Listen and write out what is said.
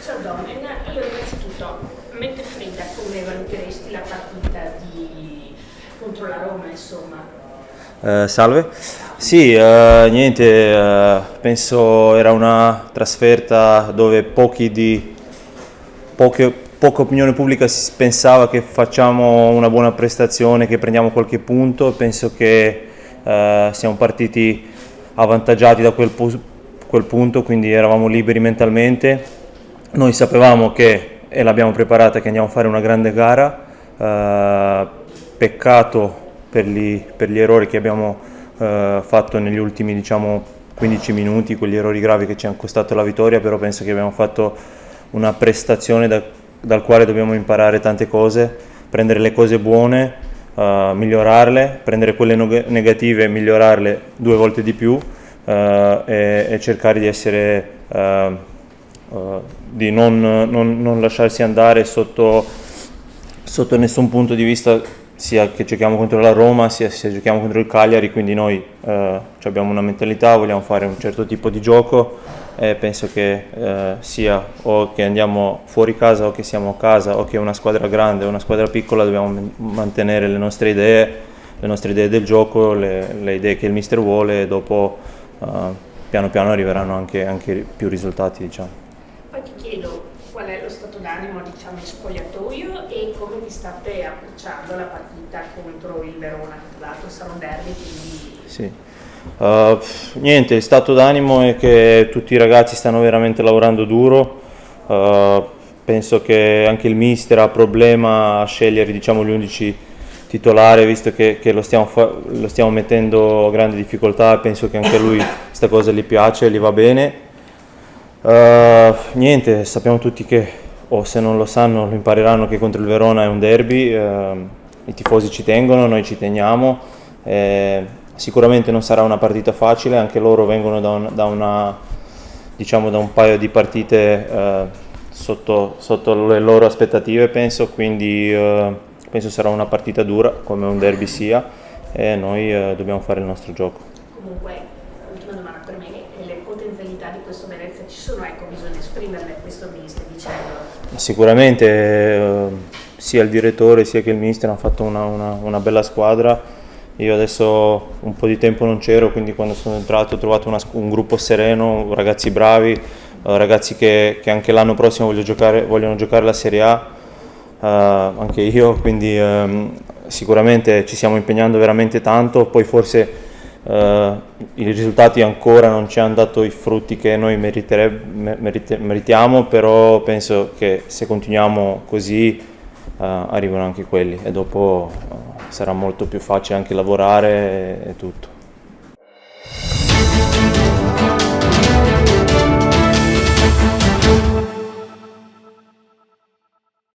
Ciao Domen, allora innanzitutto, mentre fredda come valuteresti la partita contro la Roma, insomma? Salve. Sì, niente, penso era una trasferta dove poca opinione pubblica pensava che facciamo una buona prestazione, che prendiamo qualche punto. Penso che siamo partiti avvantaggiati da quel punto, quindi eravamo liberi mentalmente. Noi sapevamo e l'abbiamo preparata, che andiamo a fare una grande gara. Peccato per gli errori che abbiamo fatto negli ultimi 15 minuti, quegli errori gravi che ci hanno costato la vittoria, però penso che abbiamo fatto una prestazione dal quale dobbiamo imparare tante cose, prendere le cose buone, migliorarle, prendere quelle negative e migliorarle 2 volte di più, e cercare di essere di non lasciarsi andare sotto nessun punto di vista, sia che giochiamo contro la Roma, sia se giochiamo contro il Cagliari. Quindi noi abbiamo una mentalità, vogliamo fare un certo tipo di gioco, e penso che sia o che andiamo fuori casa o che siamo a casa o che una squadra grande o una squadra piccola, dobbiamo mantenere le nostre idee del gioco, le idee che il mister vuole, e dopo piano piano arriveranno anche più risultati, diciamo. Poi ti chiedo qual è lo stato d'animo, diciamo, in spogliatoio e come vi state approcciando la partita contro il Verona, che tra l'altro sarà un derby, quindi... Sì. Niente, il stato d'animo è che tutti i ragazzi stanno veramente lavorando duro. Penso che anche il mister ha problema a scegliere, diciamo, gli 11 titolari, visto che lo stiamo mettendo a grande difficoltà. Penso che anche a lui questa cosa gli piace, gli va bene. Niente, sappiamo tutti che, o se non lo sanno lo impareranno, che contro il Verona è un derby. I tifosi ci tengono, noi ci teniamo. Sicuramente non sarà una partita facile, anche loro vengono da un paio di partite sotto le loro aspettative, penso, quindi penso sarà una partita dura, come un derby sia, e noi dobbiamo fare il nostro gioco. Comunque, ultima domanda per me, le potenzialità di questo Venezia ci sono, ecco, bisogna esprimerle, questo mi stai dicendo? Sicuramente sia il direttore sia che il mister hanno fatto una bella squadra. Io adesso un po' di tempo non c'ero, quindi quando sono entrato ho trovato un gruppo sereno, ragazzi bravi, ragazzi che anche l'anno prossimo vogliono giocare la Serie A, anche io, quindi sicuramente ci stiamo impegnando veramente tanto. Poi forse i risultati ancora non ci hanno dato i frutti che noi meritiamo, però penso che se continuiamo così arrivano anche quelli, e dopo sarà molto più facile anche lavorare e tutto.